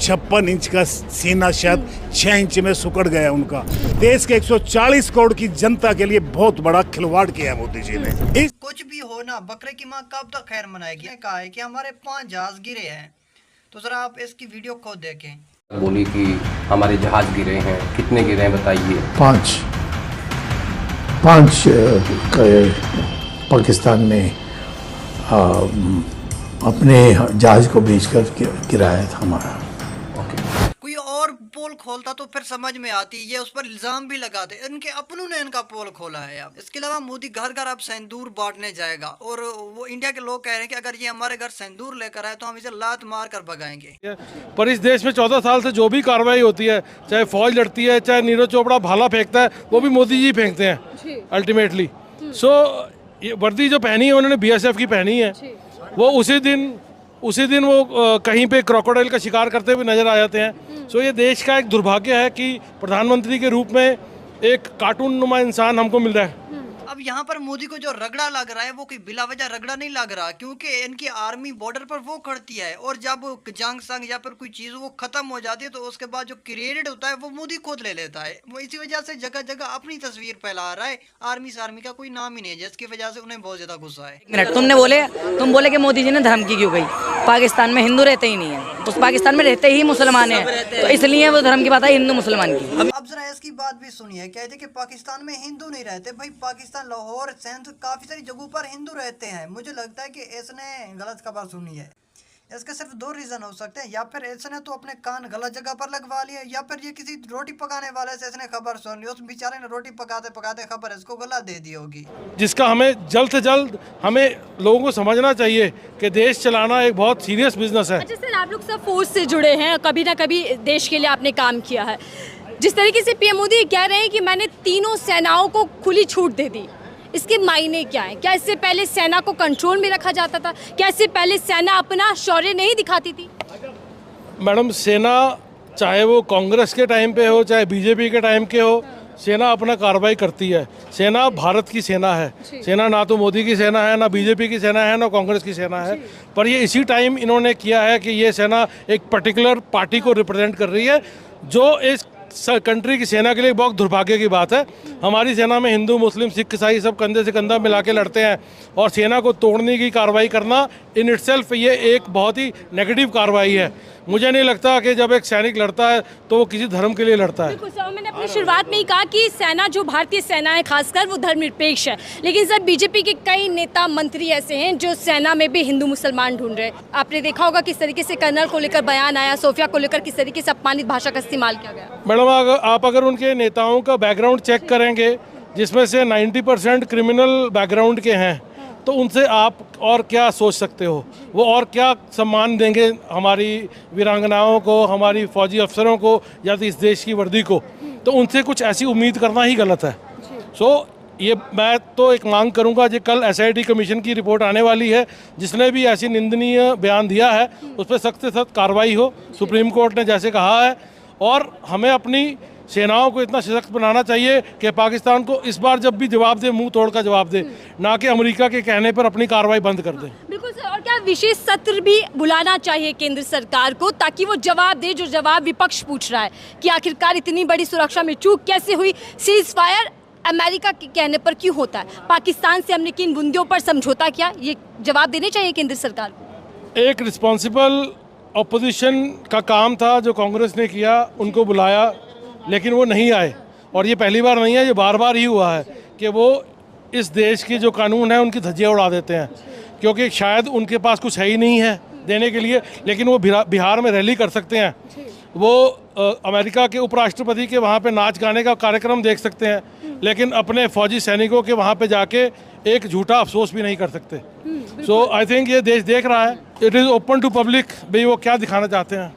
156 inch का सीना शायद 6 इंच में सुकड़ गया उनका। देश के 140 करोड़ की जनता के लिए बहुत बड़ा खिलवाड़ किया मोदी जी ने। कुछ भी हो ना, बकरे की माँ कब तक खैर मनाएगी। कहा है कि हमारे 5 जहाज गिरे हैं, तो जरा आप इसकी वीडियो खुद देखें। बोली कि हमारे जहाज गिरे हैं, कितने गिरे हैं बताइए। 5 पाकिस्तान ने अपने जहाज को बेचकर गिराया था हमारा। कोई और पोल खोलता तो फिर समझ में आती, ये उस पर इल्जाम भी लगाते। इनके अपनों ने इनका पोल खोला है। अब इसके अलावा मोदी घर घर अब सिंदूर बांटने जाएगा, और वो इंडिया के लोग कह रहे हैं कि अगर ये हमारे घर सिंदूर लेकर आए तो हम इसे लात मार कर भगाएंगे। पर इस देश में 14 साल से जो भी कार्रवाई होती है, चाहे फौज लड़ती है, चाहे नीरज चोपड़ा भाला फेंकता है, वो भी मोदी जी फेंकते हैं अल्टीमेटली। सो ये वर्दी जो पहनी है उन्होंने BSF की पहनी है, वो उसी दिन वो कहीं पे क्रोकोडाइल का शिकार करते हुए नजर आ जाते हैं। सो ये देश का एक दुर्भाग्य है कि प्रधानमंत्री के रूप में एक कार्टून नुमा इंसान हमको मिल रहा है। अब यहाँ पर मोदी को जो रगड़ा लग रहा है वो कोई बिला वजह रगड़ा नहीं लग रहा, क्योंकि इनकी आर्मी बॉर्डर पर वो खड़ती है, और जब जंग संग या फिर कोई चीज वो खत्म हो जाती है तो उसके बाद जो क्रेडिट होता है वो मोदी खुद ले लेता है। वो इसी वजह से जगह जगह अपनी तस्वीर फैला रहा है। आर्मी का कोई नाम ही नहीं है, जिसकी वजह से उन्हें बहुत ज्यादा गुस्सा है। मिनट, तुम बोले कि मोदी जी ने धर्म की क्यों गई? पाकिस्तान में हिंदू रहते ही नहीं है, उस पाकिस्तान में रहते ही मुसलमान है, तो इसलिए वो धर्म की बात है हिंदू मुसलमान की। अब जरा इसकी बात भी सुनिए। कहते कि पाकिस्तान में हिंदू नहीं रहते। भाई पाकिस्तान, लाहौर, सिंध, काफी सारी जगहों पर हिंदू रहते हैं। मुझे लगता है कि इसने गलत खबर सुनी है। इसके सिर्फ 2 रीजन हो सकते हैं, या फिर इसने तो अपने कान गलत जगह पर लगवा लिए, या फिर ये किसी रोटी पकाने वाले से इसने खबर सुन ली, उस बेचारे ने रोटी पकाते पकाते खबर इसको गलत दे दी होगी। जिसका हमें जल्द से जल्द हमें लोगों को समझना चाहिए कि देश चलाना एक बहुत सीरियस बिजनेस है। अच्छा सर, आप लोग सब फोर्स से जुड़े हैं, कभी ना कभी देश के लिए आपने काम किया है। जिस तरीके से PM मोदी कह रहे हैं कि मैंने तीनों सेनाओं को खुली छूट दे दी, इसके मायने क्या है? क्या इससे पहले सेना को कंट्रोल में रखा जाता था? क्या इससे पहले सेना अपना शौर्य नहीं दिखाती थी? मैडम, सेना चाहे वो कांग्रेस के टाइम पे हो, चाहे BJP के टाइम के हो, सेना अपना कार्रवाई करती है। सेना भारत की सेना है। सेना ना तो मोदी की सेना है, ना BJP की सेना है, ना कांग्रेस की सेना है। पर ये इसी टाइम इन्होंने किया है कि ये सेना एक पर्टिकुलर पार्टी को रिप्रेजेंट कर रही है, जो इस कंट्री की सेना के लिए बहुत दुर्भाग्य की बात है। हमारी सेना में हिंदू, मुस्लिम, सिख, ईसाई सब कंधे से कंधा मिला के लड़ते हैं, और सेना को तोड़ने की कार्रवाई करना इन इटसेल्फ ये एक बहुत ही नेगेटिव कार्रवाई है। मुझे नहीं लगता कि जब एक सैनिक लड़ता है तो वो किसी धर्म के लिए लड़ता है। मैंने अपनी शुरुआत में ही कहा कि सेना, जो भारतीय सेना है खासकर, वो धर्मनिरपेक्ष है। लेकिन सर, BJP के कई नेता मंत्री ऐसे हैं जो सेना में भी हिंदू मुसलमान ढूंढ रहे हैं। आपने देखा होगा किस तरीके से कर्नल को लेकर बयान आया, सोफिया को लेकर किस तरीके से अपमानित भाषा का इस्तेमाल किया गया। मैडम, आप अगर उनके नेताओं का बैकग्राउंड चेक करेंगे, जिसमें से 90% क्रिमिनल बैकग्राउंड के हैं, तो उनसे आप और क्या सोच सकते हो? वो और क्या सम्मान देंगे हमारी वीरांगनाओं को, हमारी फौजी अफसरों को, या तो इस देश की वर्दी को? तो उनसे कुछ ऐसी उम्मीद करना ही गलत है। ये मैं तो एक मांग करूंगा, जो कल SIT कमीशन की रिपोर्ट आने वाली है, जिसने भी ऐसी निंदनीय बयान दिया है उस पर सख्त से सख्त कार्रवाई हो, सुप्रीम कोर्ट ने जैसे कहा है। और हमें अपनी सेनाओं को इतना सशक्त बनाना चाहिए कि पाकिस्तान को इस बार जब भी जवाब दे, मुंह तोड़ का जवाब दे, ना कि अमेरिका के कहने पर अपनी कार्रवाई बंद कर दे। बिल्कुल सर, और क्या विशेष सत्र भी बुलाना चाहिए केंद्र सरकार को, ताकि वो जवाब दे जो जवाब विपक्ष पूछ रहा है कि आखिरकार इतनी बड़ी सुरक्षा में चूक कैसे हुई? सीज फायर अमेरिका के कहने पर क्यों होता है? पाकिस्तान से हमने किन बुंदियों पर समझौता किया? ये जवाब देने चाहिए केंद्र सरकार को। एक रिस्पॉन्सिबल अपोजिशन का काम था जो कांग्रेस ने किया, उनको बुलाया, लेकिन वो नहीं आए। और ये पहली बार नहीं है, ये बार बार ही हुआ है कि वो इस देश की जो कानून है उनकी धज्जियाँ उड़ा देते हैं, क्योंकि शायद उनके पास कुछ है ही नहीं है देने के लिए। लेकिन वो बिहार में रैली कर सकते हैं, वो अमेरिका के उपराष्ट्रपति के वहाँ पे नाच गाने का कार्यक्रम देख सकते हैं, लेकिन अपने फौजी सैनिकों के वहाँ पे जाके एक झूठा अफसोस भी नहीं कर सकते। सो आई थिंक ये देश देख रहा है, it is open to public, भाई वो क्या दिखाना चाहते हैं।